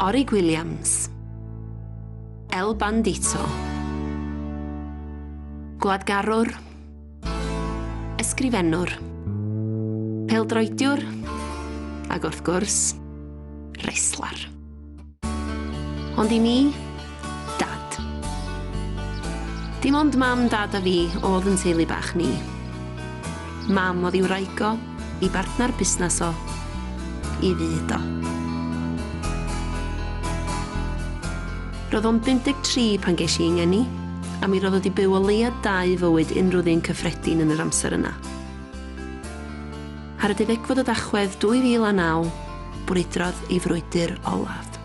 Orig Williams, El Bandito, gwadgarwr, ysgrifennwr, peldroediwr, ac wrth gwrs, reslar. Ond i mi, dad. Dim ond mam, dad a fi oedd yn teulu bach ni. Mam oedd i'w wraigo, i bartnar busnes o, i fyd o. Roedd o'n 53 pan ges i ngeni, a mi roedd o wedi byw o leia 2 fywyd unrhyw ddyn cyffredin yn yr amser yna. Ar y 10fed o Dachwedd 2009, brwydrodd ei frwydr olaf.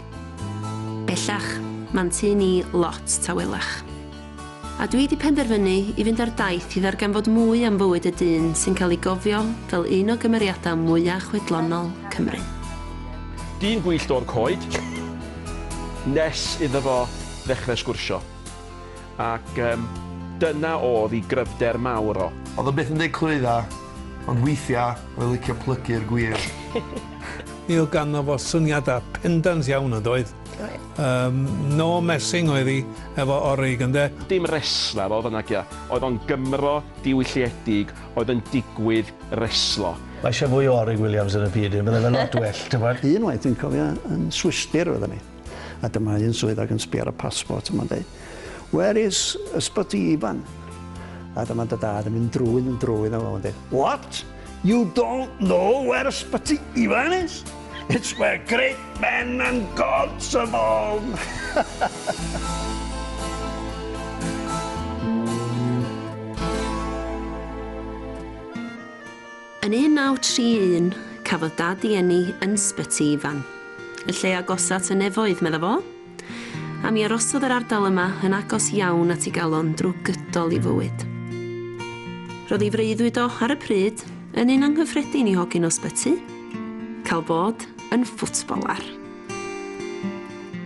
Bellach, ma'n tu ni lot tawelach. A dwi wedi penderfynu i fynd ar daith i ddarganfod mwy am fywyd y dyn sy'n cael ei gofio fel un o gymeriadau mwyaf chwedlonol Cymru. Dyn gwyllt o'r coed, nes iddo fo ddechrau sgwrsio. Ac dyna oedd ei gryfder mawr o. Oedd o beth yn dweud clwydda, ond weithiau oedd licio plygu'r gwir. Mi oedd ganddo fo syniadau pendant iawn yn doedd. No messing oedd hi efo Orig ynde. Dim reslar oedd yna gia. Oedd o'n Gymro diwylliedig, oedd yn digwydd reslo. Mae eisiau fwy o Orig Williams yn y byd, byddai fe lot well, tybod? Unwaith dwi'n cofio yn Swistir oedden ni. A dyma un swydd ac yn sbio ar y passport yma'n dweud, where is Ysbyty Ifan? A dyma dy dad yn mynd drwydd a fo yn dweud, what? You don't know where Ysbyty Ifan is? It's where great men and gods are born. Yn 1931, cafodd dad i eni yn Sbyty Ifan, y lle agosat y nefoedd, medda fo, a mi arosodd yr ardal yma yn agos iawn at ei galon drwy gydol i fywyd. Roedd ei freuddwyd o ar y pryd yn un anghyffredin i hogyn o Sbyty, cael bod yn ffwtbolar.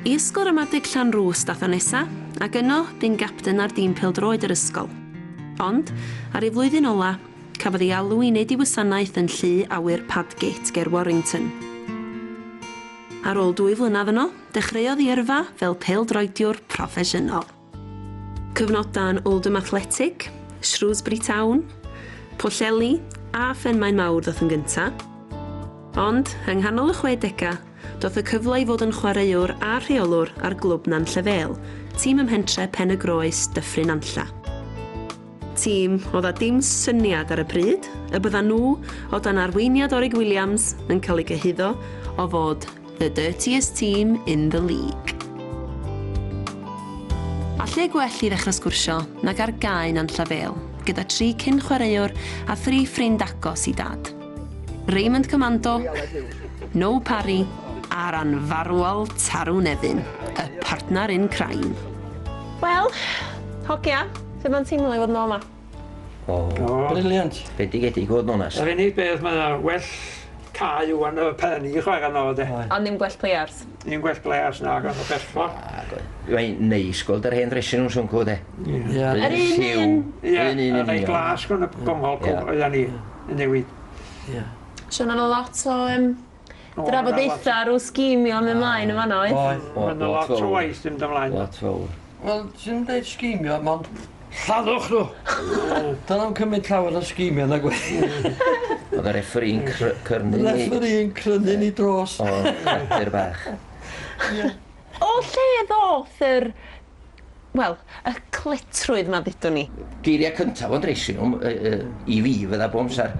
I ysgol ramadeg Llanrwst dath o nesa, ac yno bu'n gapten ar dîm pêl-droed yr ysgol. Ond, ar ei flwyddyn ola, cafodd ei alw i wneud ei wasanaeth yn Llu Awyr Padgate ger Warrington. Ar ôl 2 flynedd yno, dechreuodd ei yrfa fel pêl-droediwr proffesiynol. Cyfnodau yn Oldham Athletic, Shrewsbury Town, Pwllheli a Phenmaen Mawr ddoth yn gyntaf. Ond, yng nghanol y 60au, doth y cyfle i fod yn chwaraewr a rheolwr ar glwb Nanllefel, tîm ymhentre Pen y Groes Dyffryn Nantlla. Tîm oedd â dim syniad ar y pryd, y bydda nhw o dan arweiniad Orig Williams yn cael ei gyhuddo o fod the dirtiest team in the league. A lle gwell i ddechrau sgwrsio nag ar gau Nanllefel, gyda 3 cyn chwaraewr a 3 ffrind agos i dad. Raymond Commando, No Parry a'r anfarwol Tarw Nefyn, y partner in crime. Wel, hogia, sut mae'n teimlo i fod yn ôl yma? Briliant. Bendigedig fod yn onest. Yr unig beth mae'n well cael ywan y pen i chwarae gan o de. Ond ddim gwell players? Ddim gwell players na gan o bellfo. Mae'n neis gweld yr hen dresyn nhw'n swnco de. Yr un un? Ie, yr ein glas gan y gongol oedden ni yn newid. Sian o'n lot o drafodaethau rw sgimio am ymlaen yn fan oedd? Mae'n lot o waith dim ymlaen. Lot fawr. Wel, ti'n dweud sgimio, ond lladdwch nhw. Dyna'n cymryd llawer o sgimio na gweithio. Oedd y referi'n cyrnu ni... Referi'n crynu ni dros. O, cradur bach. O lle ddoth yr... Wel, y clitrwydd ma ddydwn ni? Geiriau cyntaf o'n dreisin nhw, i fi fydda bo amser.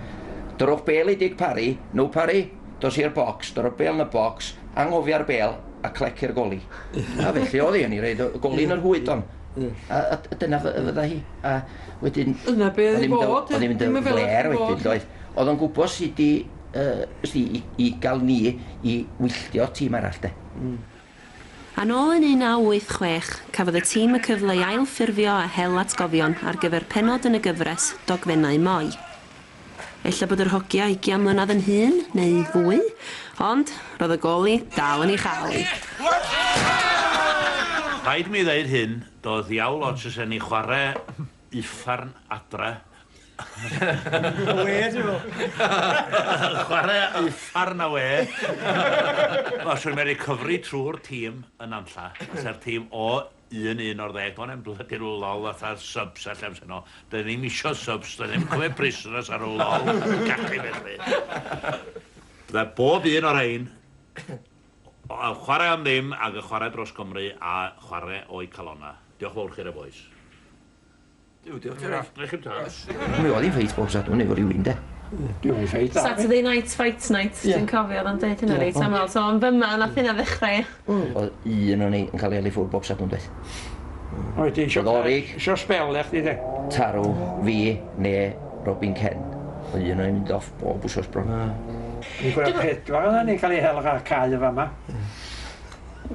Dorwch bel i dig pari, no pari, dos i'r bocs, dorwch bel yn y bocs, anghofia'r bel a clec i'r goli. A felly oedd hi yn ei reid, goli yn yr hwyd on. A dyna fydda hi. A wedyn... Yna be oedd i bod? Oedd hi'n mynd y fler wedyn, doedd. Oedd o'n gwybod sut i gael ni i wylltio tîm arall, de. A nôl yn 1986, cafodd y tîm y cyfle i ailffurfio a hel atgofion ar gyfer penod yn y gyfres Dogfennau Moi. Ella bod yr hogia 20 mlynedd yn hŷn, neu fwy, ond roedd y goli dal yn ei chael. Rhaid mi ddeud hyn, doedd iawn lot os yn ei chwarae uffarn adre We, ti'n fawr. Chwarae uffar na we. Os yw'n mynd i cyfri trwy'r tîm yn Anlla, sef tîm o 1-1 o'r 10, o'n e'n blwydd i'r lol fatha'r subs a llems yno. Dyn ni'n isio subs, dyn ni'n cymryd prisoners ar y lol, gallu felly. Bydde bob un o'r ein, chwarae am ddim ac y chwarae dros Gymru a chwarae o'i calonna. Diolch fawr chi'r y boes. Diolch Mi oedd i'n ffeit bob sadwn efo rhywun, de. Dwi'n ffeit. Saturday night, fight night, dwi'n cofio oedd o'n dweud hynny reit aml. So yn fyma, nath hynna ddechrau. Oedd un o'n ni yn cael ei ali ffwr bob sadwn, dweud. Oedd ti isio spelech di, de. Tarw, fi, neu Robin Ken. Oedd un o'n i'n mynd off bob wsos bron. Ni'n gwneud pedwar yna, ni'n cael ei helg ar cael y fama.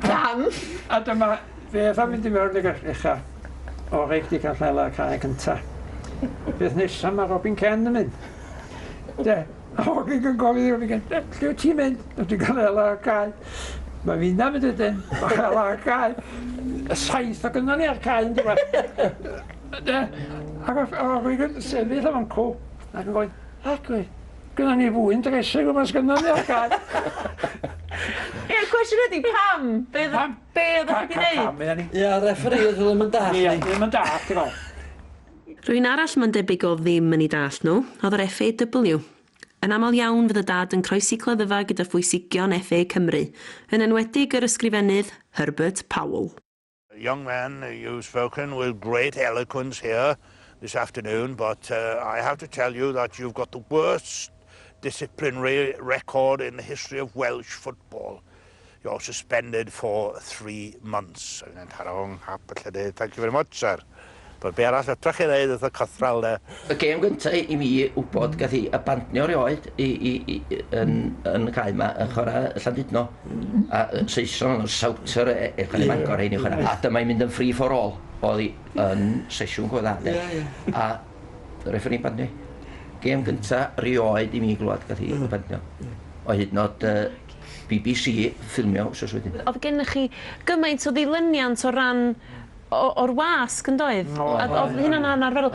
Pam? A dyma, fe efo mynd i mewn i'r ucha. Orig di cael helg ar cael cynta. Beth nesaf mae Robin Ken yn mynd. De, a Orig yn gofyn i Robin Ken, lle wyt ti'n mynd? Dwi'n cael helg ar cael. Mae fi'n am ydyn, mae helg ar cael. Y saith o gynnon ni ar cael yn diwedd. De, ac Orig yn sefyll am cw. Ac yn gofyn, ac gwe, gynnon ni fwy'n dresig gwmpas gynnon ni ar cael. Ie, cwestiwn ydi, pam? Be oedd ydych chi wedi gwneud? Ia, referi oedd ddim yn dall. Ie, ddim yn dall, ti'n gweld. Rwy'n arall mae'n debyg o ddim yn ei dall nhw, oedd yr FAW. Yn aml iawn fydd y dad yn croesi cleddyfa gyda phwysigion FA Cymru, yn enwedig yr ysgrifennydd Herbert Powell. Young man, you've spoken with great eloquence here this afternoon, but I have to tell you that you've got the worst disciplinary record in the history of Welsh football. You're suspended for 3 months. Thank you very much, sir. But be arall edrych i ddeud wrth y cythral, de. Y gêm gyntaf i mi wybod gath i abandnio rioed yn y cael yma yn chwarae Llandudno. A Saeson o'n Souter i'r cael ei Mangor ein i chwarae. A dyma i'n mynd yn free for all. Oedd hi yn sesiwn gweddha. A referi'n bandio. Gêm gyntaf rioed i mi glwad gath i abandnio. O hyd nod BBC ffilmio wsos wedyn. Oedd gennych chi gymaint o ddilyniant o ran o'r wasg yn doedd? Oedd hynna'n anarferol.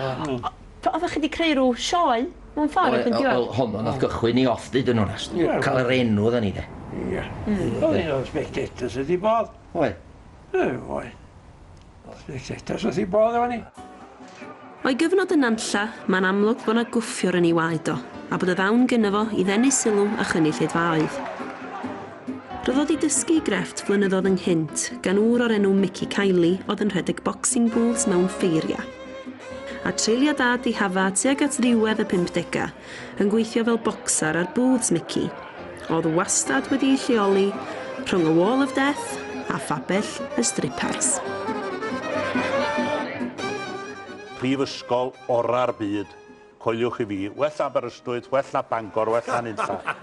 Oeddech chi wedi creu rhyw sioe mewn ffordd yn diwedd? Honno nath gychwyn i offdyd yn onast. Cael yr enw dda ni, de. Ie. Oedd un o'r spectators ydi bod. Oedd? Oedd. Spectators ydi bod efo ni. O'i gyfnod yn Nantlla, mae'n amlwg bod yna gwffiwr yn ei waed o, a bod y ddawn gyda fo i ddenu sylw a chynnull eidfaoedd. Roedd wedi dysgu grefft flynyddoedd ynghynt gan ŵr o'r enw Mickey Kiley oedd yn rhedeg boxing booths mewn ffeiria. A treulio dad i hafa tuag at ddiwedd y 50au yn gweithio fel bocsar ar booths Mickey. Oedd wastad wedi ei lleoli rhwng y Wall of Death a phabell y strippers. Prifysgol ora'r byd, coeliwch i fi, well Aberystwyth, well na Bangor, well na Nunlla.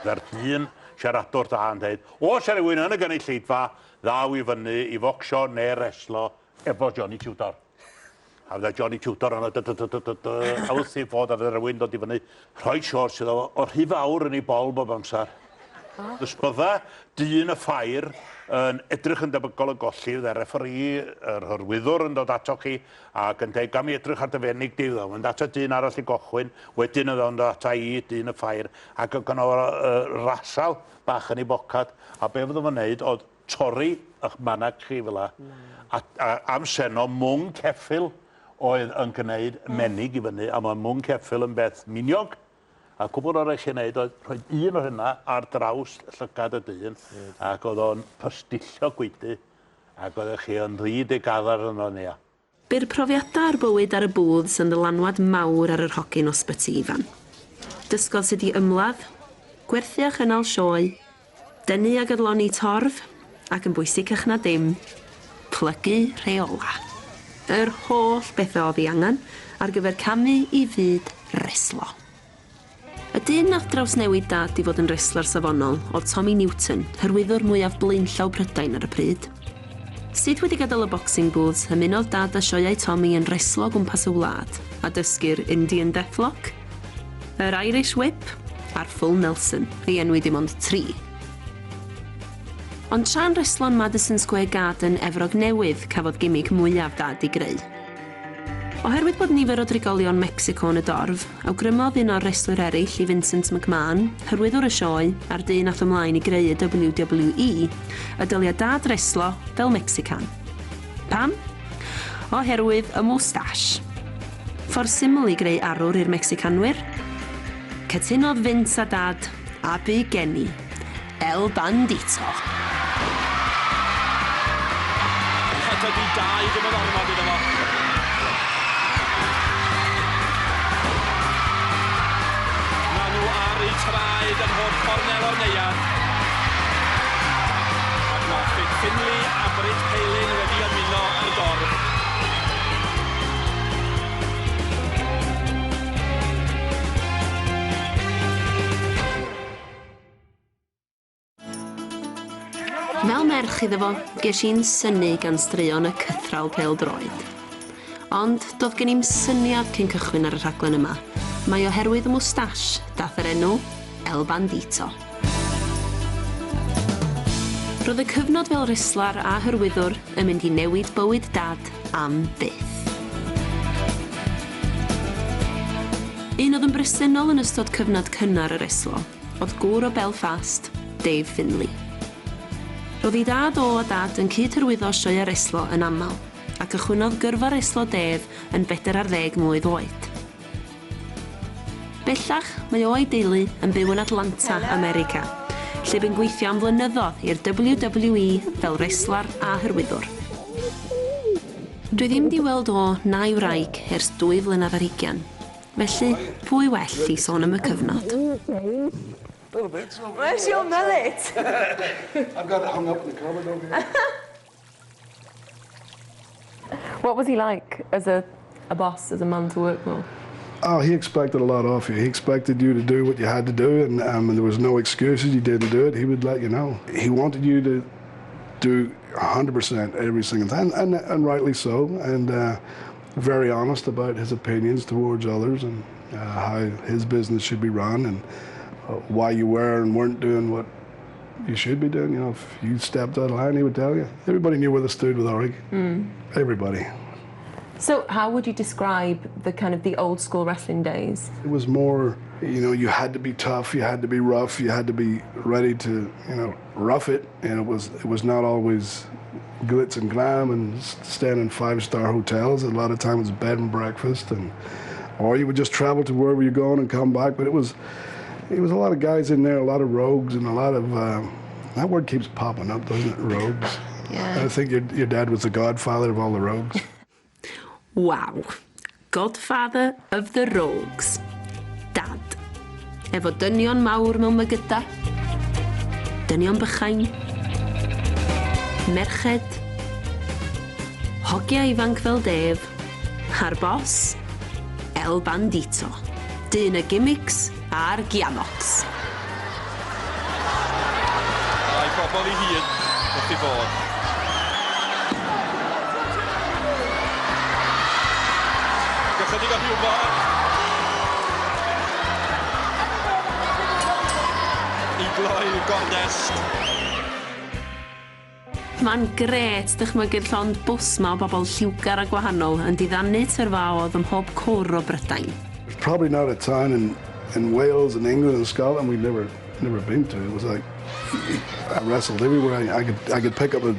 Fe'r dyn siaradwr da yn dweud, os e rywun yn y gynulleidfa, ddaw i fyny i focsio neu reslo efo Johnny Tudor. A fydda Johnny Tudor yn awth i fod a fydda rywun dod i fyny, rhoi siors iddo o rhy fawr yn ei bol bob amser. Dys bydda dyn y ffair yn edrych yn debygol y golli, fydda referi, yr hyrwyddwr yn dod ato chi ac yn dweud, gam i edrych ar dyfennig di fydda. Mynd ato dyn arall i gochwyn, wedyn ydw yn dod ato i dyn y ffair ac yn gynnal rasal bach yn ei bocad. A be fydda fo'n neud oedd torri eich manag chi fel la. A am seno mwng ceffil oedd yn gwneud menig i fyny, a mae mwng ceffil yn beth miniog. A cwbl o'r eich wneud oedd rhoi un o hynna ar draws llygad y dyn ac oedd o'n pystillio gwydu ac oedd chi yn rhyd i gaddar yn o'n ea. By'r profiadau ar bywyd ar y booths yn ddylanwad mawr ar yr hogyn o sbyty ifan. Dysgodd sydd i ymladd, gwerthu a chynnal sioe, denu a gydloni torf ac yn bwysicach na dim, plygu rheola. Yr holl bethau oedd ei angen ar gyfer camu i fyd reslo. Y dyn nath draws newid dad i fod yn reslar safonol oedd Tommy Newton, hyrwyddwr mwyaf blaenllaw Prydain ar y pryd. Sut wedi gadael y boxing booths, ymunodd dad a sioeau Tommy yn reslo gwmpas y wlad, a dysgu'r Indian Deathlock, yr Irish Whip a'r Full Nelson, ei enwi dim ond 3. Ond tra'n reslo'n Madison Square Garden Efrog Newydd cafodd gimmick mwyaf dad i greu. Oherwydd bod nifer o drigolion Mexico yn y dorf, awgrymodd un o'r wrestler eraill i Vincent McMahon, hyrwyddwr y sioe a'r dyn nath ymlaen i greu y WWE, y dylia dad reslo fel Mexican. Pam? Oherwydd y moustache. Ffordd syml i greu arwr i'r Mexicanwyr? Cytunodd Vince a dad a bu geni, El Bandito. Dydy dau ddim yn ormod iddo fo. Maen nhw ar eu traed yn holl cornel o'r neuad. Ac mae Bydd Finley a Britt Palin wedi ymuno yn dorf. Fel merch iddo fo, ges i'n synnu gan straeon y cythral pêl-droed. Ond doedd gen i'm syniad cyn cychwyn ar y rhaglen yma. Mae oherwydd y moustache dath yr enw El Bandito. Roedd y cyfnod fel reslar a hyrwyddwr yn mynd i newid bywyd dad am byth. Un oedd yn bresennol yn ystod cyfnod cynnar y reslo oedd gŵr o Belfast, Dave Finley. Roedd ei dad o a dad yn cyd-hyrwyddo sioe reslo yn aml, ac ychwynodd gyrfa reslo Dave yn 40 mlwydd oed. Bellach, mae o'i deulu yn byw yn Atlanta, America, lle bu'n gweithio am flynyddoedd i'r WWE fel reslar a hyrwyddwr. Dwi ddim di weld o na i'w wraig ers 2 flynedd ar 20, felly pwy well i sôn am y cyfnod. Where's your mullet? I've got it hung up in the cupboard over here. What was he like as a boss, as a man to work for? Oh, he expected a lot of you. He expected you to do what you had to do, and there was no excuses. You didn't do it, he would let you know. He wanted you to do 100% every single time, and rightly so, and very honest about his opinions towards others and how his business should be run, and why you were and weren't doing what you should be doing. You know, if you stepped out of line, he would tell you. Everybody knew where they stood with Orig. Everybody. So how would you describe the old school wrestling days? It was more, you know, you had to be tough, you had to be rough, you had to be ready to, you know, rough it. And it was not always glitz and glam and staying in 5-star hotels. A lot of times it was bed and breakfast, or you would just travel to wherever you're going and come back. But it was a lot of guys in there, a lot of rogues, and a lot of, that word keeps popping up, doesn't it, rogues? Yeah. I think your dad was the godfather of all the rogues. Wow. Godfather of the rogues. Dad. Efo dynion mawr mewn mygyda. Dynion bychain. Merched. Hogia ifanc fel Dave. A'r boss, El Bandito. Dyn y gimmicks a'r giamocs. Rai bobl I hun wrth I bod. Chydig o hiwmor. I gloi gornest. Mae'n gret dychmygu'r llond bws ma o bobl lliwgar a gwahanol yn diddannu tyrfaodd ym mhob cwr o Brydain. There's probably not a town in Wales and England and Scotland we've never been to. It was like I wrestled everywhere. I could pick up a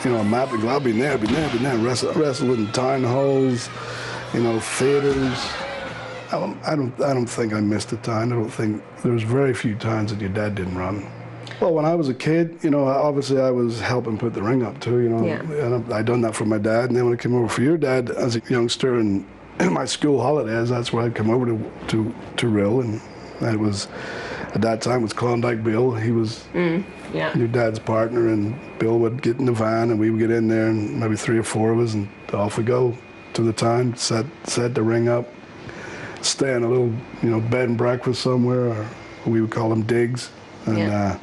map and go, I've been there, wrestled in town halls, you know, theaters. I don't think I missed a town. I don't think there was very few times that your dad didn't run. Well, when I was a kid, you know, obviously I was helping put the ring up too, you know. Yeah. And I'd done that for my dad, and then when I came over for your dad as a youngster and in my school holidays, that's where I'd come over to Rill, and it was at that time it was Klondike Bill. He was your dad's partner, and Bill would get in the van and we would get in there, and maybe 3 or 4 of us, and off we go to the town, set the ring up, stay in a little, you know, bed and breakfast somewhere, or we would call them digs, and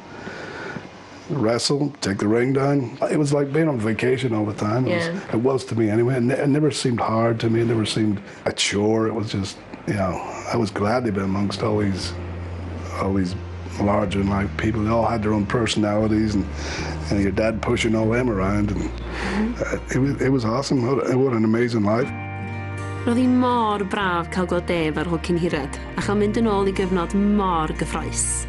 wrestle, take the ring down. It was like being on vacation all the time. It was to me anyway. It never seemed hard to me. It never seemed a chore. It was just, you know, I was glad to be amongst all these larger than life people. They all had their own personalities, and your dad pushing all them around, and it was awesome. What an amazing life. Roedd hi mor braf cael gweld Dave ar Hwcyn Hired a chael mynd yn ôl i gyfnod mor gyffroes.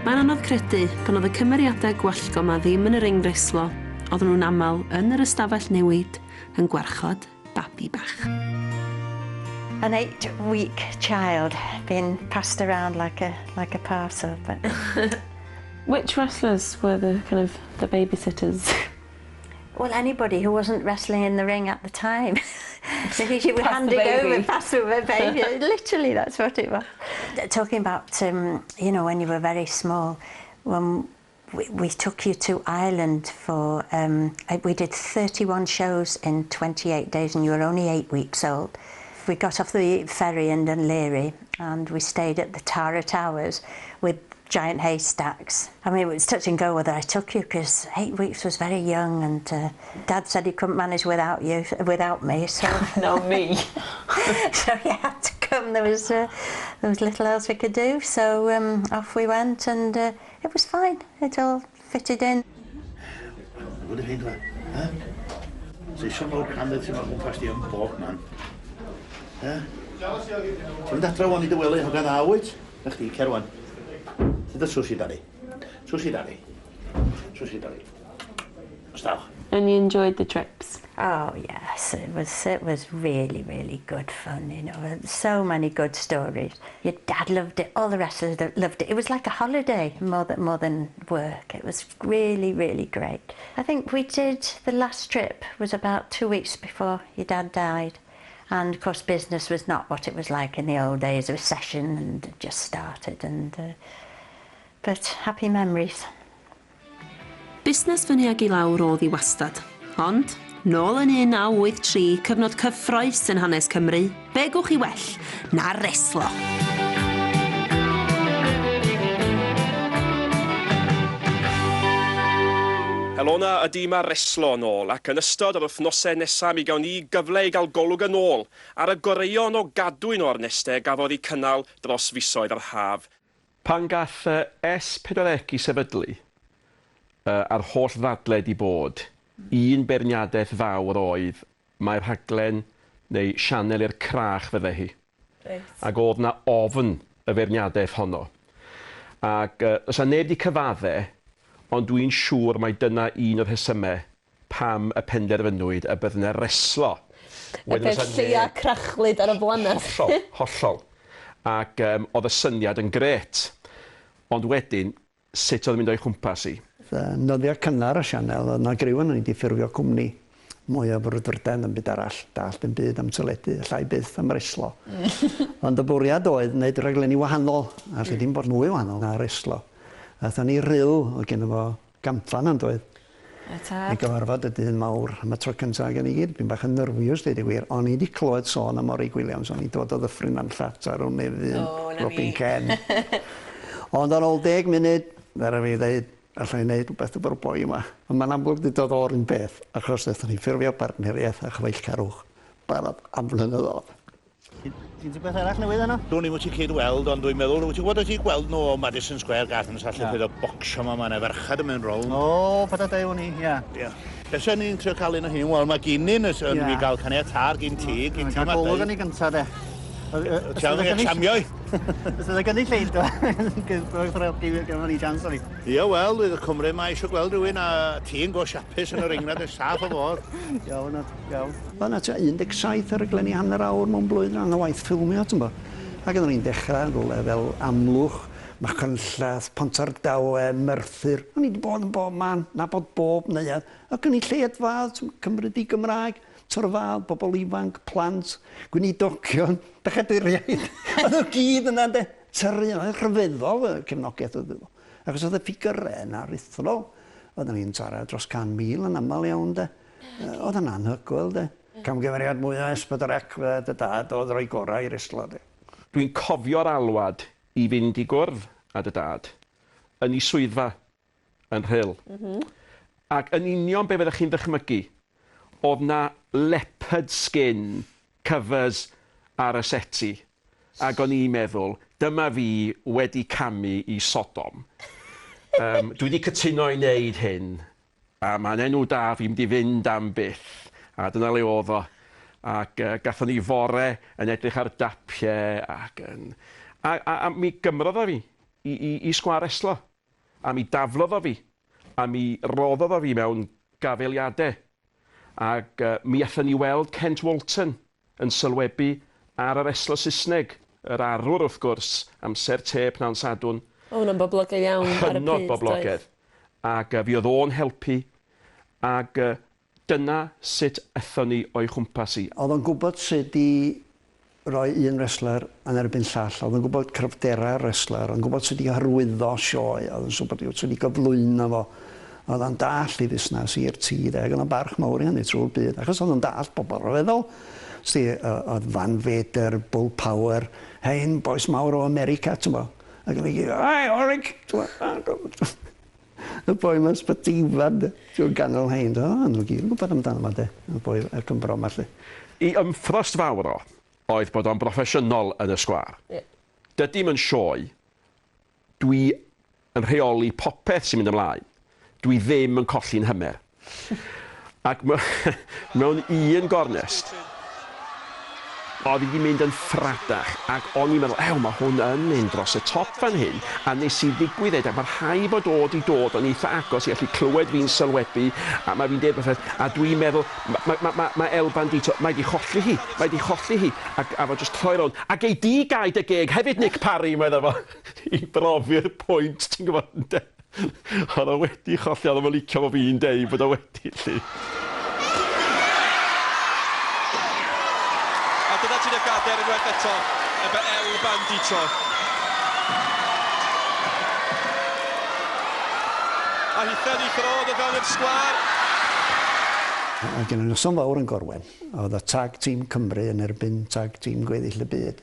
Mae'n anodd credu pan oedd y cymeriadau gwallgo yma ddim yn yr ring reslo, oedden nhw'n aml yn yr ystafell newid yn gwarchod babi bach. An 8-week child being passed around like a parcel. But Which wrestlers were the babysitters? Well, anybody who wasn't wrestling in the ring at the time. You were handing over, pass the baby. Literally, that's what it was. Talking about, you know, when you were very small, when we took you to Ireland for, we did 31 shows in 28 days and you were only 8 weeks old. We got off the ferry in Dunleary and we stayed at the Tara Towers with giant haystacks. I mean, it was touch and go whether I took you because 8 weeks was very young and Dad said he couldn't manage without me, so... No, me. So you had to come, there was little else we could do, so off we went and it was fine, it all fitted in. What do you think of that? So some old candidates yn mewn past i yn bob man. Ti'n mynd adra wan I dy wely hogan awyd? Na chdi, cer wan. Sydd y sushi daddy? Sushi daddy? Sushi daddy? Staw. And you enjoyed the trips? Oh yes, it was really, really good fun, you know, so many good stories. Your dad loved it, all the wrestlers loved it. It was like a holiday more than work. It was really, really great. I think we did, the last trip was about 2 weeks before your dad died. And of course business was not what it was like in the old days. A recession and just started, but happy memories. Busnes fyny ag I lawr oedd I wastad, ond nôl yn 1983, cyfnod cyffroes yn hanes Cymru, be gwch I well na reslo. Elona, ydy mae reslo yn ôl, ac yn ystod yr wythnosau nesaf mi gawn ni gyfle I gael golwg yn ôl ar y goreion o gadwyn o'r nestau gafodd I cynnal dros fisoedd ar haf. Pan gath S40 I sefydlu, a'r holl ddadle di bod, un berniadaeth fawr oedd mae'r rhaglen neu sianel i'r crach fydde hi. Ac oedd na ofn y berniadaeth honno. Ac os a neb di cyfaddau, ond dwi'n siŵr mai dyna un o'r rhesymau pam y penderfynwyd y bydd yna reslo. Y peth lleia crachlyd ar y blaned. Hollol. Ac oedd y syniad yn gret. Ond wedyn, sut oedd yn mynd o'i chwmpas I? Noddiau cynnar y sianel, oedd na griw yn wedi ffurfio cwmni mwy o brwdfrden yn byd arall, dallt yn byd am teledu, llai byth am reslo. Ond y bwriad oedd wneud raglenni wahanol, a lle dim bod mwy wahanol na reslo. Aethon ni ril, oedd gen efo gamfan yn doedd. I gyfarfod y dyn mawr. Am y tro cyntaf gen I gyd, fi'n bach yn nyrfiws, dweud I wir. O'n I wedi clywed sôn am Orig Williams, o'n I dod o ddyffryn a'n llat ar o'n nefyn, Robin Ken. Ond ar ôl 10 munud, fer fi dweud, allai wneud rhywbeth o'r boi yma. Ond mae'n amlwg wedi dod o'r un beth, achos ddethon ni ffurfio partneriaeth a chyfaill carwch. Barod am flynyddoedd. Ti'n beth arall newydd yna? Dwi'n ddim wedi cyd-weld, ond dwi'n meddwl, wyt ti'n gwybod wedi gweld nhw o Madison Square Garden, allan bydd o bocsio yma, mae'n ferchad yn mynd rown. O, pata dau o'n I, ia. Beth sy'n ni'n trio cael un o hyn? Wel, mae gynnin yn fi gael caniatâr gyn ti, gyn ti ma dau. Golwg yn ei gyntaf, de. Ti'n ei examioi? Bydd y gynnu lleid, do. Gynnu ni jans o'n I. Ie, wel, bydd y Cymru yma eisiau gweld rhywun a ti'n go siapus yn y ringnad y saff o fod. Iawn. Fan at 17 ar y glenni hanner awr mewn blwyddyn an y waith ffilmio, ti'n bo. Ac yn ni'n dechrau rhywle fel Amlwch, Machynllath, Pontardawe, Merthyr. O'n i wedi bod yn bob man, na bod bob neuad. Ac yn ei lleidfad, Cymru di Gymraeg, Torfad, bobl ifanc, plant, gweinidocion, bechaduriaid. Oedd o gyd yna, de. Tyrru, oedd rhyfeddol y cefnogaeth oedd o. Ac os oedd y ffigurau yna rithol, oedd ni'n tara dros 100,000 yn aml iawn, de. Oedd yn anhygoel, de. Camgymeriad mwy o S40 dy dad oedd rhoi gorau i'r reslo, de. Dwi'n cofio'r alwad I fynd I gwrdd â dy dad yn ei swyddfa yn Rhyl. Ac yn union be fyddech chi'n ddychmygu, oedd na leopard skin covers ar y seti. Ac o'n i'n meddwl, dyma fi wedi camu I Sodom. Dwi wedi cytuno I wneud hyn, a mae'n enw da fi'n mynd I fynd am byth. A dyna le oedd o. ac gathon ni fore yn edrych ar dapiau a mi gymrodd o fi i sgwar reslo. A mi daflodd o fi, a mi roddodd o fi mewn gafeliadau. Ac mi athon ni weld Kent Walton yn sylwebu ar y reslo Saesneg, yr arwr wrth gwrs, amser te pnawn Sadwrn. O, hwnna'n boblogaidd iawn ar y pryd. Hynod boblogaidd. Ac fi oedd o'n helpu, ac dyna sut ethon ni o'i chwmpas i. Oedd o'n gwybod sut i roi un reslar yn erbyn llall. Oedd o'n gwybod cryfdera'r reslar, oedd o'n gwybod sut i arwyddo sioe, oedd o'n gwybod sut i gyflwyno fo. Oedd o'n dall i fusnes i'r tŷ, ac oedd o'n barch mawr i hynny trwy'r byd, achos oedd o'n dall bobl ryfeddol. Oedd Van Vader, Bull Power, hein, boes mawr o America, ti'n bo. Ac oedd ei ai, Orig! Y boi ma'n sbydifad, dwi'n ganol hein, nhw gyd yn gwybod amdano yma, de. Y boi y Cymro yma, lle. I ymffrost fawr o, oedd bod o'n broffesiynol yn y sgwar. Dydym yn sioe, dwi yn rheoli popeth sy'n mynd ymlaen. Dwi ddim yn colli'n hymer. Ac mewn un gornest, oedd i mynd yn ffradach, ac o'n i'n meddwl, mae hwn yn mynd dros y top fan hyn, a nes i ddigwydd ac mae'r rhai bod i dod o'n eitha agos i allu clywed fi'n sylwebu, a mae fi'n deud beth, a dwi'n meddwl, mae El Bandito, mae di cholli hi, a fo jyst troi rown, ac ei di gaid y geg, hefyd Nick Parry, meddwl fo, i brofi'r pwynt, ti'n gwybod, ynddo? Oedd o wedi cholli, oedd o'n licio fo fi'n deud bod o wedi, lli. Dyna ti'n y gader unwaith eto, efo El Bandito. A hithen i throd o fewn yr sgwar. A gen y noson fawr yn Gorwen, oedd y tag tîm Cymru yn erbyn tag tîm gweddill y byd.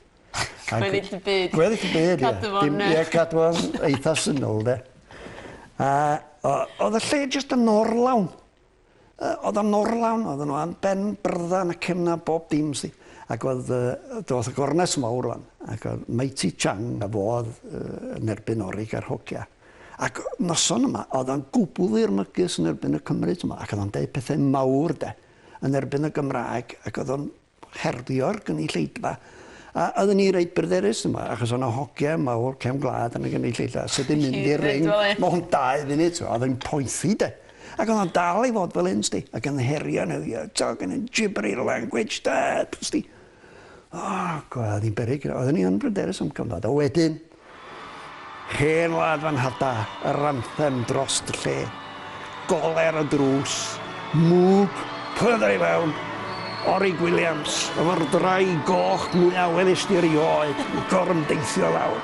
Gweddill y byd. Gweddill y byd, ie. Cadw fo'n... Ie, cadw fo'n eitha synol, de. Oedd y lle jyst yn orlawn. Oedd yn orlawn, oedd nhw an ben bryddan a cymna bob dim si. Ac oedd y gornes mawr fan, ac oedd Mighty Chang a fodd yn erbyn Orig ar hogia. Ac noson yma, oedd o'n gwbl ddirmygus yn erbyn y Cymru yma, ac oedd o'n deud pethau mawr de, yn erbyn y Gymraeg, ac oedd o'n herdio'r gynulleidfa. A oedd ni reit bryderus yma, achos o'n hogia mawr cefn gwlad yn y gynulleidfa, sydd yn mynd i'r ring, mae hwn 2 funud, oedd o'n poethi de. Ac oedd o'n dal i fod fel un, sti, ac yn herio nhw, talking in gibberish language, sti. Oedd hi'n berig, oedd ni yn bryderus am cyfnod. A wedyn, hen wlad fan hada, yr anthem dros y lle, goler y drws, mwg, pwydr i fewn, Orig Williams, efo'r drai goch mwyaf welis di'r ioed, gorm deithio lawr.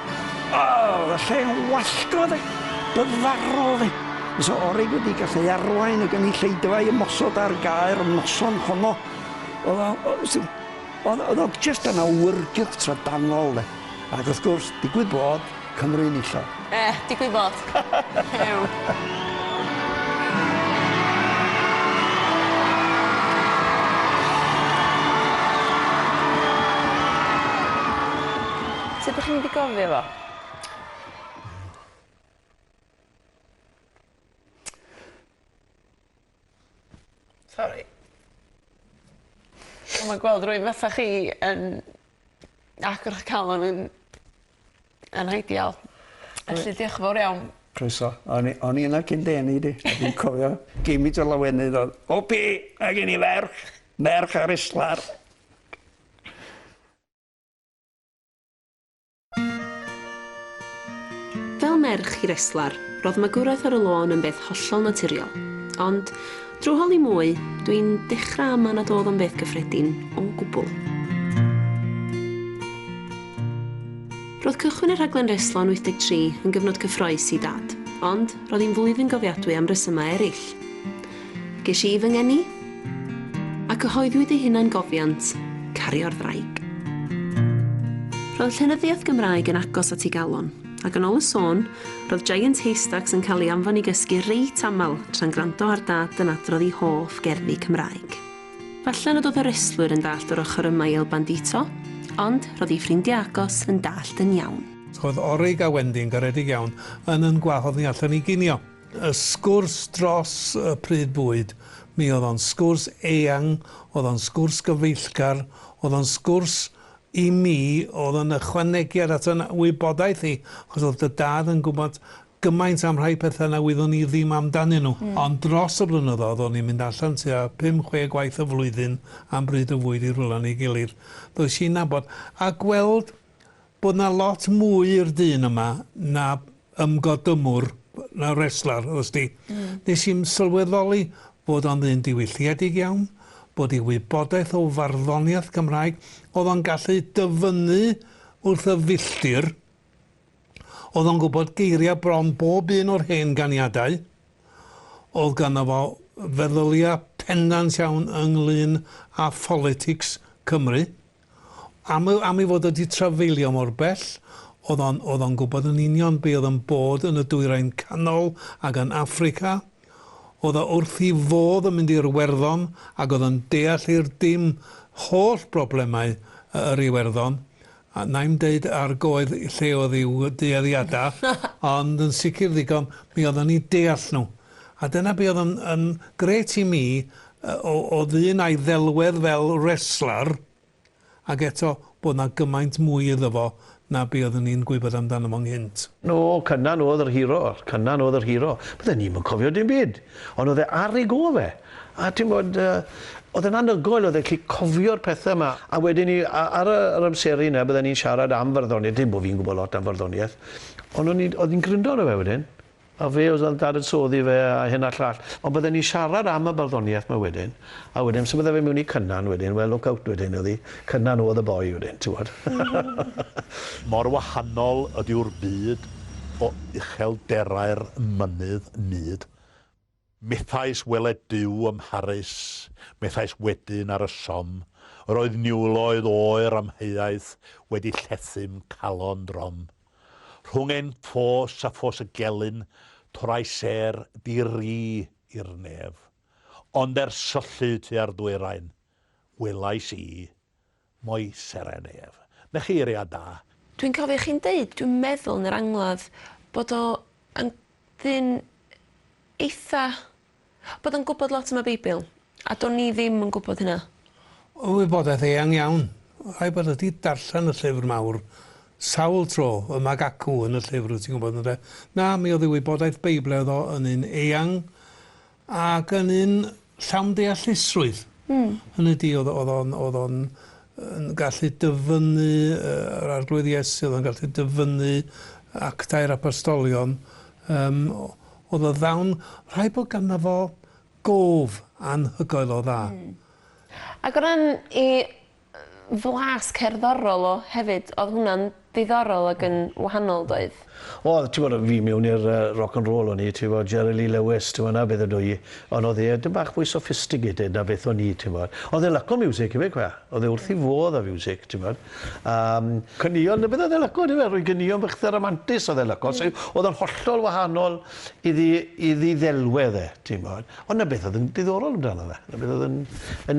Oedd y lle'n wallgo, de, byfarol, de. So Orig wedi gallu arwain y gynulleidfa i ymosod ar gair y noson honno. Oedd o jyst yn awyrgydd trydanol, de. Ac wrth gwrs, digwydd bod, Cymru yn illo. Digwydd bod. Hew. Sut ydych chi'n wedi gofio fo? Sorry. Mae'n gweld rwy'n fatha chi yn agor eich calon yn ideal. Felly diolch yn fawr iawn. Croeso. O'n i yna cyn denu di. Dwi'n cofio gymryd o lawenydd oedd, Opi, a gen i merch ar reslar. Fel merch i reslar, roedd magwraeth ar y lôn yn beth hollol naturiol. Ond, drwy holi mwy, dwi'n dechrau yma nad oedd yn beth gyffredin o gwbl. Roedd cychwyn y rhaglen reslo yn 83 yn gyfnod cyffroes i dad, ond roedd hi'n flwyddyn gofiadwy am resymau eraill. Ges i fy ngeni, a cyhoeddwyd ei hunain gofiant cario'r ddraig. Roedd llenyddiaeth Gymraeg yn agos at ei galon, ac yn ôl y sôn, roedd Giant Haystacks yn cael ei anfon i gysgu reit aml tra'n gwrando ar dad yn adrodd ei hoff gerddi Cymraeg. Falle nad oedd y wrestlwyr yn dallt o'r ochr yma i El Bandito, ond roedd ei ffrindiau agos yn dallt yn iawn. Roedd Orig a Wendy'n garedig iawn yn gwahodd ni allan i ginio. Y sgwrs dros y pryd bwyd Mi oedd o'n sgwrs eang, oedd o'n sgwrs gyfeillgar, oedd o'n sgwrs i mi, oedd yn ychwanegiad at yn wybodaeth i, achos oedd dy dad yn gwybod gymaint am rhai pethau na wyddwn ni ddim amdanyn nhw. Ond dros y blynyddoedd, o'n i'n mynd allan tua 5-6 gwaith y flwyddyn am bryd y fwyd i rwla ni gilydd. Does i'n nabod. A gweld bod na lot mwy i'r dyn yma na ymgodymwr, na reslar, os di. Nes i'n sylweddoli bod o'n ddyn diwylliedig iawn, bod ei wybodaeth o farddoniaeth Cymraeg, oedd o'n gallu dyfynnu wrth y filltir, oedd o'n gwybod geiriau bron bob un o'r hen ganiadau, oedd ganddo fo feddyliau pendant iawn ynglyn â politics Cymru. Am ei fod wedi trafeilio mor bell, oedd o'n gwybod yn union be oedd yn bod yn y dwyrain canol ac yn Affrica. Oedd o wrth i fodd yn mynd i'r Iwerddon ac oedd yn deall i'r dim holl broblemau yr Iwerddon. A na'im deud ar goed lle oedd i'w dueddiadau, ond yn sicr ddigon, mi oedden ni deall nhw. A dyna be oedd yn gret i mi o ddyn a'i ddelwedd fel reslar, ac eto bod na gymaint mwy iddo fo na be oedden ni'n gwybod amdano fo'n gynt. No, cynnan oedd yr hero, cynnan oedd yr hero. Byddai ni'n cofio dim byd, ond oedd e ar ei gofe. A ti'n bod, oedd e'n anhygoel, oedd e'n gallu cofio'r pethau yma. A wedyn ni, ar yr amseru yna, byddai ni'n siarad am farddoniaeth, dim bod fi'n gwybod lot am farddoniaeth, ond oedd hi'n gryndo ar y fe wedyn. A fe oedd dad yn soddi fe a hyn a llall. Ond byddai ni'n siarad am y barddoniaeth yma wedyn. A wedyn, so byddai fe mewn i cynnan wedyn, well, look out wedyn oedd hi. Cynnan oedd y boi wedyn, ti'n gwybod. Mor wahanol ydy'r byd o uchelderau'r mynydd myd. Methais weled diw ym Mharis, methais wedyn ar y som. Yr oedd niwloedd oer amheuaeth wedi llethym calon drom. Rhwng ein ffos a ffos y gelyn, torai ser diri i'r nef. Ond syllu tu ar dwyrain, welais i, moi serenef. Na chi eiriau da. Dwi'n cofio chi'n deud, dwi'n meddwl yn yr angladd, bod o yn ddyn eitha... bod o'n gwybod lot am y Beibl, a do'n ni ddim yn gwybod hynna. O wybodaeth eang iawn. Rhaid bod ydi darllen y llyfr mawr sawl tro, y magacw yn y llyfr, ti'n gwybod yna. Na, mi oedd ei wybodaeth Beibledd o yn un eang ac yn un llawn deallusrwydd. Hynny di, oedd o'n gallu dyfynnu yr arglwydd Iesu, oedd o'n gallu dyfynnu actau'r apostolion. Oedd o ddawn, rhaid bod ganddo fo gof anhygoel o dda. Ac o ran i flas cerddorol o hefyd, oedd hwnna'n ddiddorol ac yn wahanol doedd? O, ti'n bod, fi mewn i'r rock and roll o'n i, ti'n bod, Jerry Lee Lewis, ti'n bod, na beth ydw i. Ond oedd e, dim bach fwy sophisticated na beth o'n i, ti'n bod. Oedd e lyco music i fe, gwa. Oedd e wrth i fodd a music, ti'n bod. Cynion, na beth oedd e lyco, ti'n bod, rwy'n cynion bychdau romantis oedd e lyco. Oedd yn hollol wahanol iddi ddelwedd e, ti'n bod. Ond na beth oedd yn diddorol amdano fe. Na beth oedd yn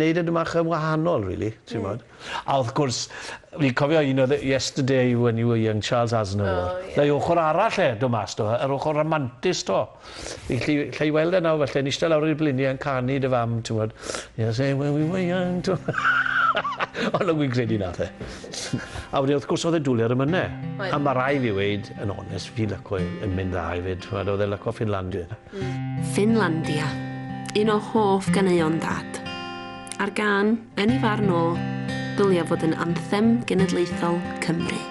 neud y dymach yn wahanol, really, ti'n bod. A wrth gwrs, fi'n cofio un oedd yesterday when you were young, Charles Aznavour. Na i ochr arall e, do mas do, yr ochr romantis do. Fi'n lle i weld e nawr, felly, ni eistedd lawr i'r bliniau yn canu dy fam, ti'n bod. Yes, when we were young, ti'n bod. Ond yn gwyn credu nath e. A wedyn, wrth gwrs, oedd e dwlu ar y mynnau. A mae rai fi weid, yn onest, fi'n lyco yn mynd dda i fyd. Oedd e lyco Finlandia. Finlandia, un o hoff ganeuon dad. Ar gan, yn ei farn o, dylia fod yn anthem genedlaethol Cymru.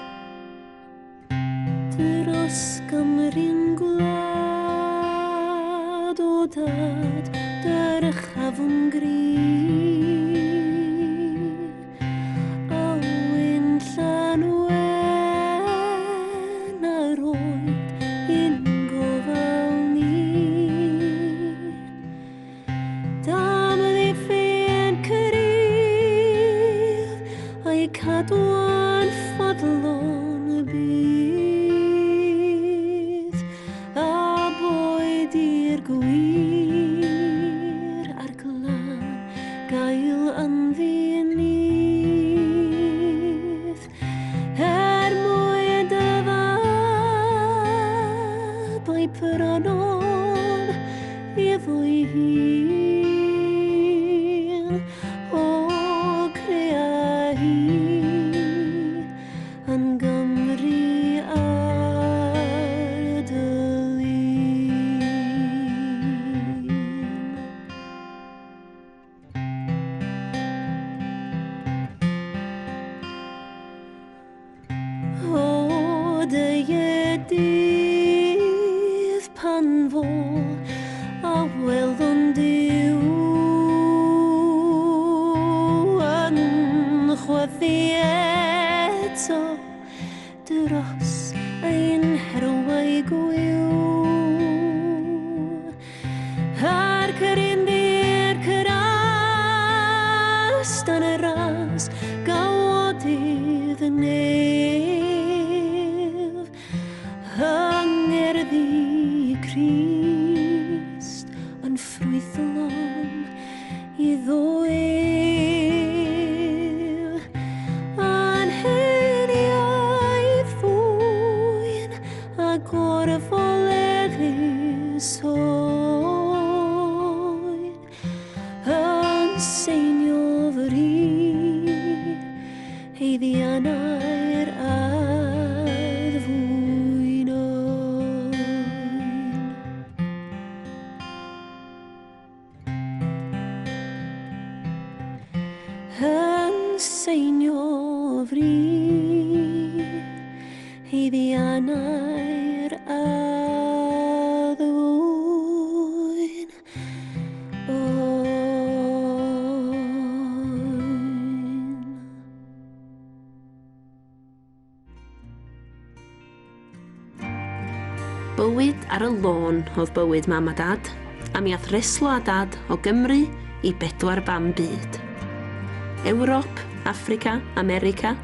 Dros Gymru'n gwlad o dad, dyr chafwn gryf. A wyn Llanwen ar oed un gofal ni. Dam ddiffyn cyrif, a'i cadw yn ffadlon y bydd. A boed i'r gwir ar glan, gael ynddinydd. Mwyd y fab a'i prynon iddo i hyd. a welwn diw yn chwyddu eto dros ein herwau gwyw a'r cyrinddi'r cyrast yn y ras gawodydd y nef angerddi Crist yn ffrwythlon i ddwyf anheniaeth fwyn a gorfoleddus oed yn seinio fri heiddiannau'r addfwyn yn seinio fri heiddiannau'r addfwyn Bywyd ar y lôn oedd bywyd mam a dad, a mi ath reslo a dad o Gymru i 4 ban byd. Ewrop, Affrica, America,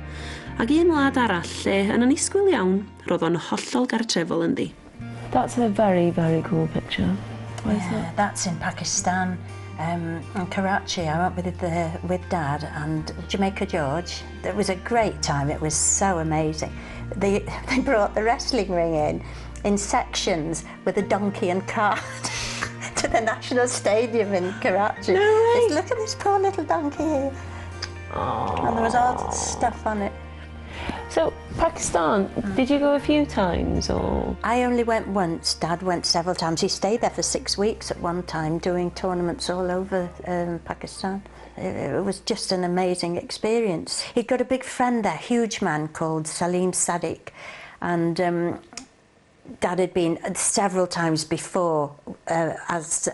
ac un wlad arall lle yn anisgwyl iawn roedd o'n hollol gartrefol ynddi. That's a very, very cool picture. Why is that? That's in Pakistan. In Karachi, I went with Dad and Jamaica George. It was a great time. It was so amazing. They brought the wrestling ring in sections with a donkey and cart to the National Stadium in Karachi. No way. Look at this poor little donkey here. Oh. And there was all stuff on it. So, Pakistan, did you go a few times or? I only went once. Dad went several times. He stayed there for 6 weeks at one time doing tournaments all over Pakistan. It was just an amazing experience. He'd got a big friend there, huge man called Salim Sadiq, and Dad had been several times before as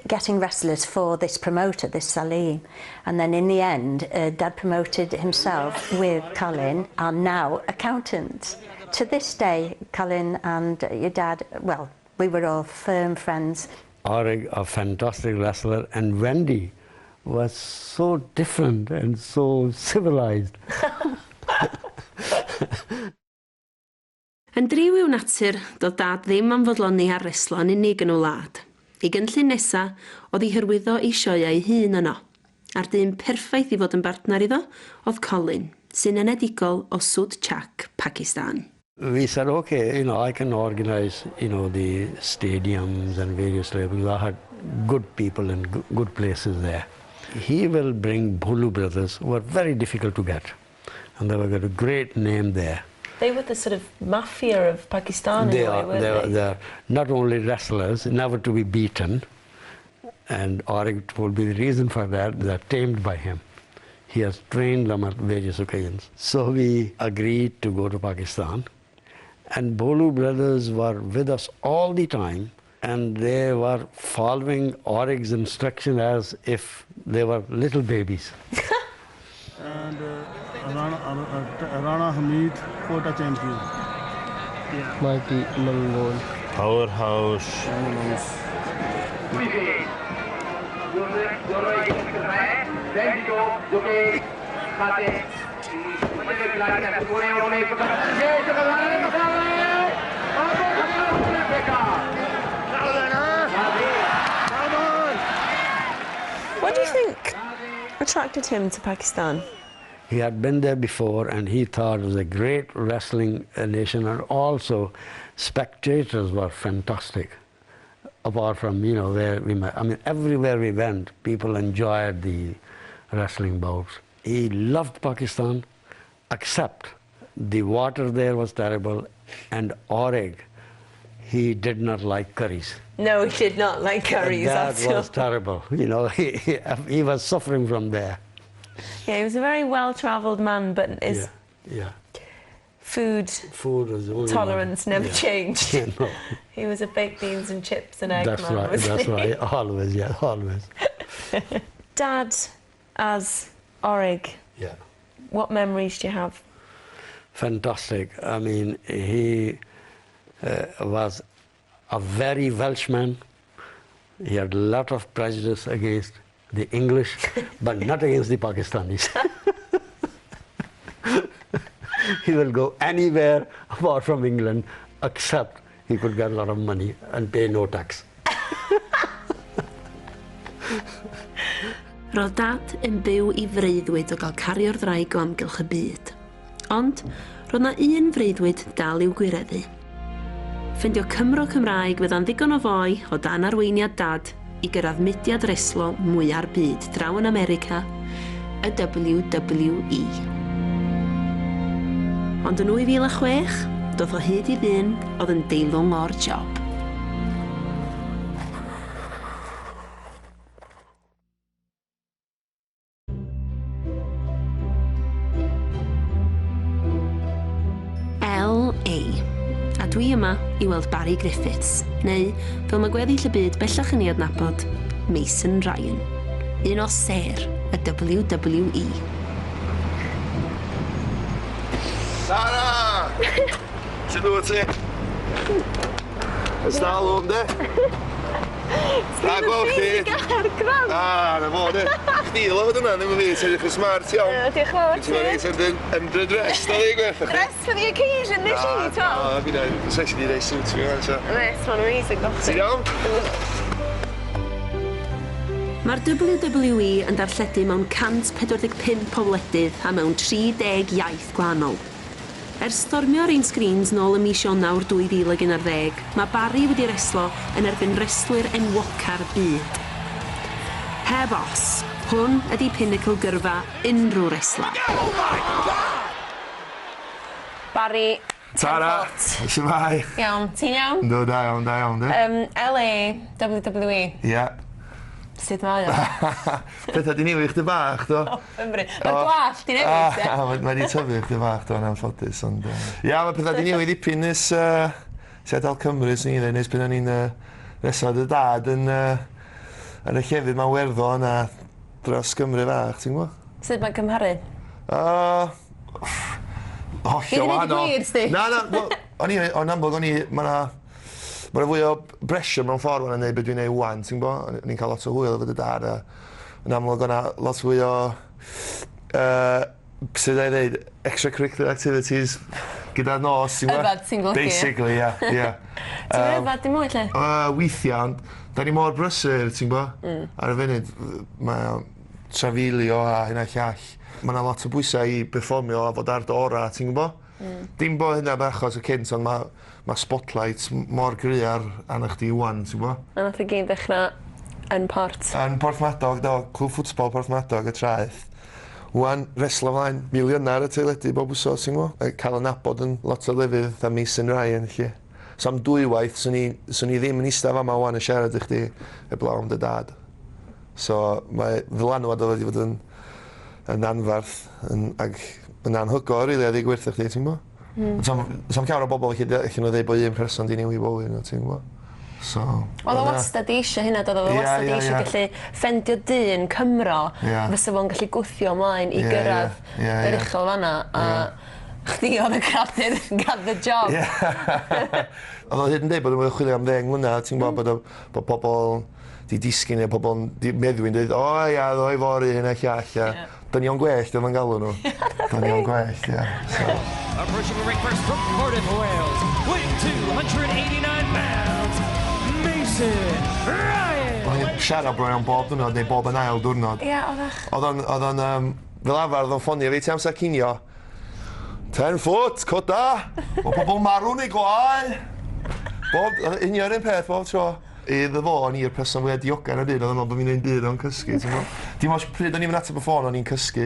getting wrestlers for this promoter, this Salim. And then in the end, Dad promoted himself with Colin, are now accountants. To this day, Colin and your dad, well, we were all firm friends. Orig, a fantastic wrestler, and Wendy was so different and so civilized. Yn driw i'w natur, doedd dad ddim am fodloni ar reslo yn unig yn y wlad. Ei gynllun nesa oedd ei hyrwyddo ei sioeau ei hun yno. A'r dyn perffaith i fod yn bartner iddo oedd Colin, sy'n enedigol o Sud Chak, Pakistan. We said, okay, I can organize, the stadiums and various labels. I had good people and good places there. He will bring Bholu brothers, who were very difficult to get. And they got a great name there. They were the sort of mafia of Pakistan in a way, weren't they? They're not only wrestlers, never to be beaten. And Orig told me the reason for that, they're tamed by him. He has trained them at various occasions. So we agreed to go to Pakistan. And Bholu brothers were with us all the time. And they were following Orig's instruction as if they were little babies. And Rana Hamid, quota champion. Yeah. Mighty Mongol. Powerhouse. What do you think attracted him to Pakistan? He had been there before and he thought it was a great wrestling nation, and also spectators were fantastic. Apart from, where we met. I mean, everywhere we went, people enjoyed the wrestling bouts. He loved Pakistan, except the water there was terrible, and Orig, he did not like curries. No, he did not like curries That was terrible. He was suffering from there. Yeah, he was a very well-travelled man, but is... Yeah. food tolerance never changed. Yeah, no. He was a baked beans and chips and egg That's man, right, wasn't that's he? right. Always, yeah, always. Dad, as Orig, Yeah. what memories do you have? Fantastic. I mean, he was a very Welshman. He had a lot of prejudice against the English, but not against the Pakistanis. He will go anywhere apart from England, except he could get a lot of money and pay no tax. Roedd dad yn byw I freuddwyd o gael cario'r ddraig o amgylch y byd. Ond, roedd na un freuddwyd dal i'w gwireddu. Ffindio Cymro Cymraeg fydda'n ddigon o foi o dan arweiniad dad I gyrraedd mudiad reslo mwyaf byd draw yn America, y WWE. Ond yn 2006, doedd o hyd I ddyn oedd yn deilwng o'r job. LA. A dwi yma I weld Barry Griffiths, neu, fel mae gweddill y byd bellach yn ei adnabod, Mason Ryan. Un o ser y WWE. Tara! Sut wyt ti? Ys dal o'n de? A gweld chdi? Na fo de. Chdi lo fod yna, ddim yn fi, ti'n edrych yn smart iawn. Diolch yn fawr. Ti'n mynd ymdrydrest o ddi gwerth. Dress for the occasion, nes I, Tom? Na, fi na, sech di reis suit fi fan, so. Nes, mae'n amazing, doch. Ti'n iawn? Mae'r WWE yn darlledu mewn 145 o wledydd a mewn 30 iaith gwahanol. Ers stormio'r un sgrins nôl ym mis Ionawr 2011, mae Barry wedi reslo yn erbyn reswyr enwoca'r byd. Heb os, hwn ydy pinnacle gyrfa unrhyw reslar. Barry, Tara, shwmai? Iawn, ti'n iawn? Do, da iawn, de. LA, WWE. Ia. Sut mae o? Pethau di newid chdi bach, do. Mae'r gwallt di newid, te? Mae di tyfu chdi bach, do, yn anffodus, ond... Ia, mae pethau di newid dipyn nes Seadal Cymru, sy'n ni'n nes pan o'n i'n resod y dad yn y llefydd ma'n wertho yna dros Gymru fach, ti'n gwybod? Sut mae'n cymharu? Hollio wahanol. Gwir, sti? Na, o'n amlwg o'n i, Mae'n fwy o bresio mewn ffordd o'n neud beth dwi'n neud wan, ti'n bo? Ni'n cael lot o hwyl efo dy dad, yn amlwg o'na lot fwy o, sydd ei ddeud, extracurricular activities gyda'r nos, ti'n bo? Yfad, ti'n gwlchu, Basically, ia. Ti'n yfad dim mwy, lle? Weithiau, ond da ni mor brysur, ti'n bo? Ar y funud, mae trafeilio a hynna llall. Mae yna lot o bwysau I performio a fod ar dy ora, ti'n bo? Dim bo hynna bachos y cynt, ond mae spotlights mor gry arna chdi wan, ti'n bo? A nath I gyd ddechrau yn Port? Yn Porthmadog, do, clwb ffwtbol Porthmadog, y traeth. Wan, reslo flaen, milionar y teiledi bob wsos, ti'n bo? Cael y nabod yn lot o lefydd a Mason Ryan, lle. So am dwywaith, swn i ddim yn eistedd fama wan yn siarad I chdi heblaw am dy dad. So mae ddylanwad o wedi fod yn anfarth ac yn anhygol, rili, a ddigwyrth chdi, ti'n bo? Sam llawer o bobl allan o ddeud bod un person di newid bywyd nhw, ti'n gwybod? So... Oedd o wastad eisiau hynna, oedd o wastad eisiau gallu ffendio dyn Cymro, fysa fo'n gallu gwthio ymlaen I gyrraedd yr uchel fanna, a chdi oedd y gradur got the job. Oedd o hyd yn dweud bod yn chwilio am 10 mlynedd, ti'n gwybod bod pobl di disgyn neu pobl di meddwy'n dweud, o ia, ddo I fori hynna llall, Dyn ni o'n gwell, dyma'n o'n galw nhw. Dyn ni o'n gwell, ia. Approaching the ring first from Cardiff, Wales, weighing 289 pounds, Mason Ryan! O'n i'n siarad bron am bob diwrnod, neu bob yn ail diwrnod. Ia, oeddech. Oedd o'n, fel arfer, oedd o'n ffonio fi ti amser cinio. 10 foot, coda! O pobl marw'n ei gwael! Unio'r un peth, bob tro. Iddo fo, o'n i'r person fwyaf diogar ar byd, oedd yn bod fi'n ein byd o'n cysgu, ti'n gwybod? Dim os pryd o'n i'n ateb y ffôn o'n i'n cysgu.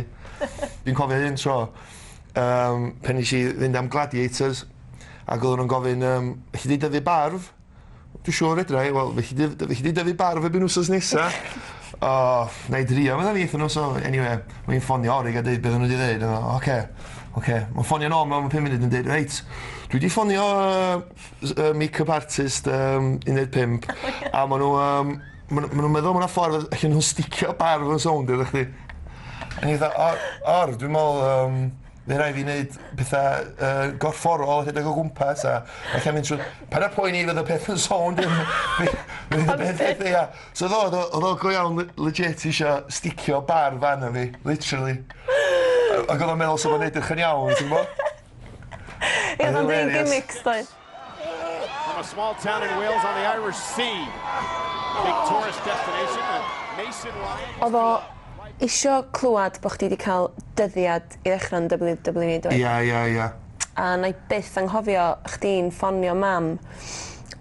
Dwi'n cofio un tro, pen nes I fynd am Gladiators, ac oedden nhw'n gofyn, chi di dyfu barf? Dwi'n siŵr edrych, wel, chi di dyfu barf ebyn wsos nesa? Na I drio, fydda fi eithon nhw, so, anyway, mae'n ffonio Orig a dweud beth nhw wedi dweud, oce, Mae'n ffonio nôl mewn 5 munud yn dweud, reit, dwi wedi ffonio make-up artist 15 a maen nhw'n meddwl ma'n ffordd allan nhw'n sticio barf yn sound iddo chdi. A ni dda, dwi'n meddwl, fe rai fi wneud pethau gorfforol rhedeg o gwmpas a allan mynd trwy, pan y poeni fydd y peth yn sound So oedd o go iawn legit eisiau sticio barf anna fi, literally. Ac oedd o'n meddwl sef o'n edrych yn iawn, ti'n bo? Ie, mae'n dweud gimmicks, doedd. From a small town in Wales on the Irish Sea. Big tourist destination, Mason Ryan. Oedd o isio clywed bod chdi wedi cael dyddiad i ddechrau'n WWE, doedd? Ia. A na i byth anghofio chdi'n ffonio mam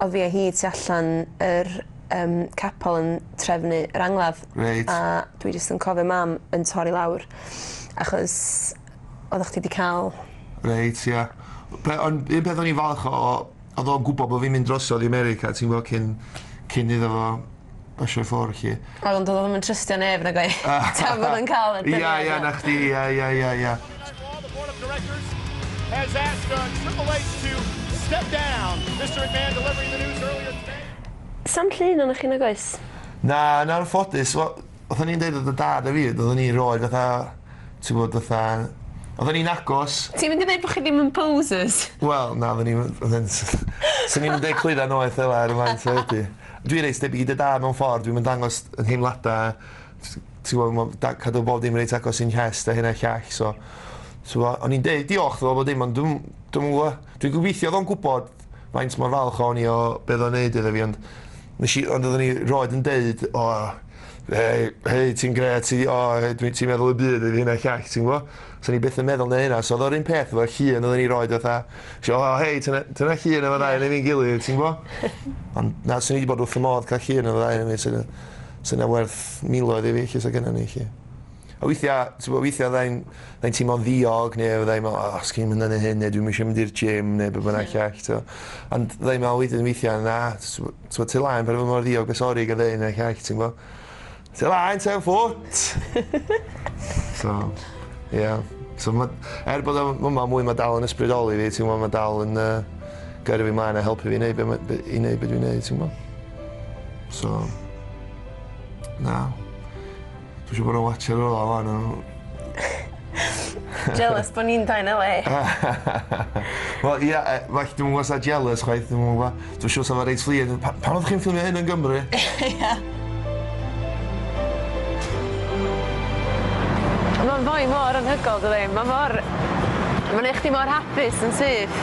o fi a hi tu allan yr capel yn trefnu yr angladd. Reit. A dwi jyst yn cofio mam yn torri lawr. Achos oeddech ti wedi cael... Reit, ia. Ond un peth o'n i'n falch oedd o'n gwybod bod fi'n mynd drosodd i America, ti'n gwybod, cyn iddo fo basio i ffwrdd chi. Ond oedd o'n trystio neb na goi. Ta bod yn cael y dyniad. Ia, na chdi, ia. Has asked Triple H to step down. Mr. McMahon delivering the news earlier today. Sam llun o'n chi na goes? Na'n ffodus. Oedden ni'n dweud oedd y dad a fi, oedden ni'n rhoi fatha... Ti'n bod fatha... Oedden ni'n agos... Ti'n mynd i ddweud bod chi ddim yn posers? Wel, na, oedden ni'n... Sa'n ni'n dweud clwydda noeth yla ar y maint o ydy. Dwi'n reis debyg i dy dad mewn ffordd, dwi'n mynd dangos yn heimladau. Ti'n gwybod, cadw bob dim reit agos i'n chest a hynna llall, so... O'n i'n dweud diolch ddo bod dim, ond dwi'n gwybod... Dwi'n gobeithio oedd o'n gwybod faint mor falch o'n i o beth o'n neud iddo fi, ond oedden ni roed yn dweud, hei, ti'n gret, ti'n meddwl y byd i fi hynna llall, ti'n gwybod? So ni byth yn meddwl na hynna, so oedd o'r un peth efo'r llun oedden ni roed fatha, hei, tyna llun efo ddau yn fi'n gilydd, ti'n gwybod? Ond na, sy'n ni wedi bod wrth y modd cael llun efo ddau yn fi, sy'n na werth miloedd i fi, lle sy'n gennym ni, lle. A weithiau ddau'n teimlo'n ddiog, neu ddau'n meddwl, sgyn mynd yn hyn, neu dwi'n eisiau mynd i'r gym, neu beth bynnag llall, ond ddau'n meddwl weithiau, na, ty laen, pan efo mor ddiog, beth Orig a ddau yn llall, ti'n gwybod? Ty laen, 10 ffwt! So, ie. So, bod yma mwy mae dal yn ysbrydoli fi, ti'n gwybod, mae dal yn gyrru fi mlaen a helpu fi i wneud beth dwi'n wneud, ti'n gwybod? So, na. Dwi'n siŵr bod nhw'n watcher o'r ola fan. Jealous bod ni'n dain LA. Wel, ia, dwi'n gwybod sa jealous, chwaith, dwi'n gwybod. Dwi'n siŵr sa fa reit fflin. Pan oedd chi'n ffilmio hyn yn Gymru? Ia. Mae'n fwy mor anhygol, dydy. Mae'n eich di mor hapus yn syth.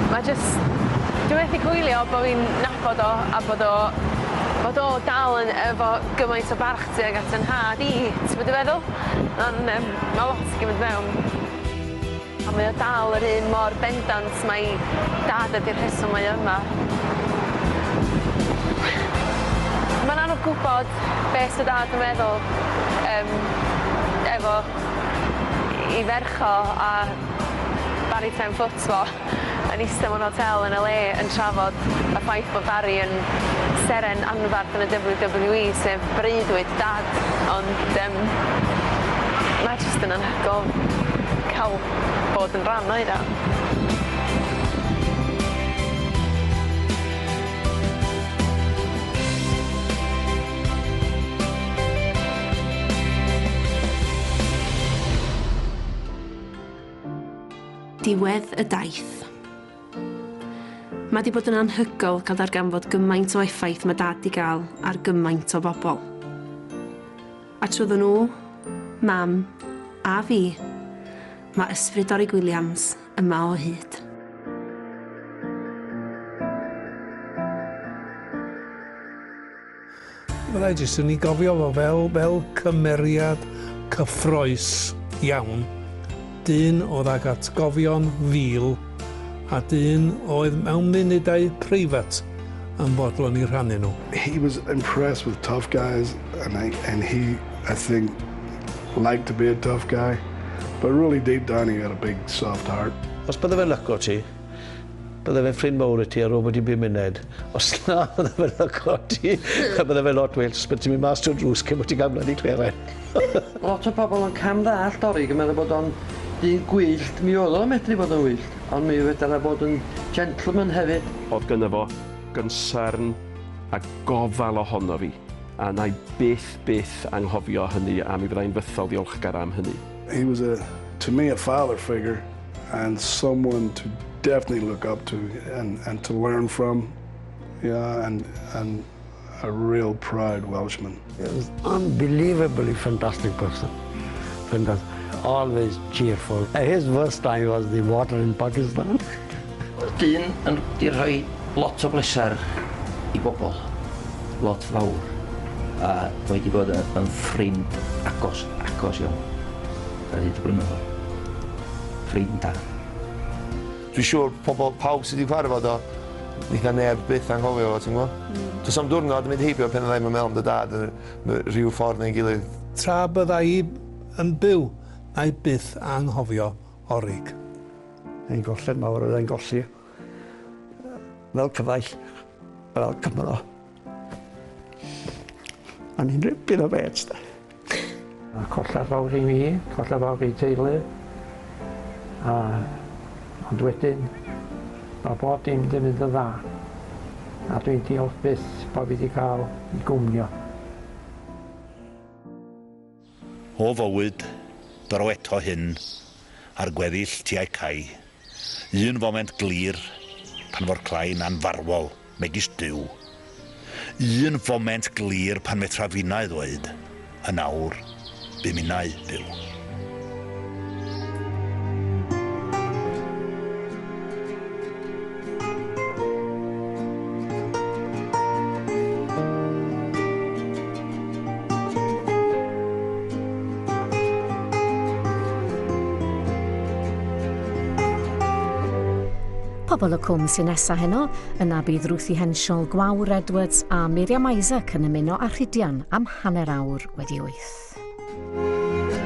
Mae jyst... Dwi'n methu gwylio bod fi'n nabod o a bod o dal yn efo gymaint o barchdy ag at yn had i, ti'n bod i feddwl? Ond mae lot i gymryd mewn. A mae o dal yr un mor bendant mae dad ydy'r rheswm mae yma. Mae'n anodd gwybod beth sydd dad yn meddwl efo i fercho a Barry 10 foot fo yn eistedd mewn hotel yn LA yn trafod y ffaith bod Barry yn seren anfarth yn y WWE sef breuddwyd dad, ond mae jyst yn anhygol cael bod yn rhan o'i da. Diwedd y daith. Mae di bod yn anhygol cael ddarganfod gymaint o effaith mae dad di gael ar gymaint o bobl. A trwyddo nhw, mam a fi, mae ysbryd Orig Williams yma o hyd. Byddai jyst yn ei gofio fo fel cymeriad cyffroes iawn. Dyn oedd ag atgofion fil a dyn oedd mewn munudau preifat yn bodlon I rhannu nhw. He was impressed with tough guys and he, I think, liked to be a tough guy. But really deep down he had a big soft heart. Os bydde fe'n lyco ti, bydde fe'n ffrind mawr I ti ar ôl bod i'n byd munud. Os na bydde fe'n lyco ti, bydde fe'n lot Wales, bydde ti'n mynd mas trwy'r drws cyn bod ti'n gamlan I cleren. Lot o bobl yn cam ddallt Orig yn meddwl bod o'n Dyn gwyllt, mi oedd o medru bod yn wyllt, ond mi fedra bod yn gentleman hefyd. Oedd gynno fo gynsern a gofal ohono fi, a na i byth anghofio hynny, a mi fyddai'n fythol ddiolchgar am hynny. He was, to me, a father figure and someone to definitely look up to and to learn from, yeah, and a real proud Welshman. He was an unbelievably fantastic person. Fantastic. Always cheerful. His worst time was the water in Pakistan. Dyn yn di rhoi lot o blesar I bobl, lot fawr, a wedi bod yn ffrind agos iawn. Da di blynyddoedd. Ffrind da. Dwi'n siŵr pawb sydd wedi cyfarfod o, eitha neb byth anghofio o, ti'n gwybod? Does am diwrnod yn mynd heibio pen ddim yn meddwl am dy dad rhyw ffordd neu'n gilydd. Tra bydda I yn byw, na I byth anghofio Orig. Ein golled mawr oedd e'n golli. Fel cyfaill, fel Cymro. A ni'n ripyn o bets, da. Colled fawr I mi, colled fawr I teulu. Ond wedyn, mae bod dim di mynd yn dda. A dwi'n diolch byth bod fi wedi cael I gwmnio. O fywyd, dro eto hyn, ar gweddill tuau cai. Un foment glir, pan fo'r clain anfarwol, megis diw. Un foment glir pan metra finnau ddweud, yn awr, bu minnau byw. Pobl y cwm sy'n nesa heno, yna bydd Ruthie Hensiol, Gwawr Edwards a Miriam Isaac yn ymuno â Rhydian am hanner awr wedi 8.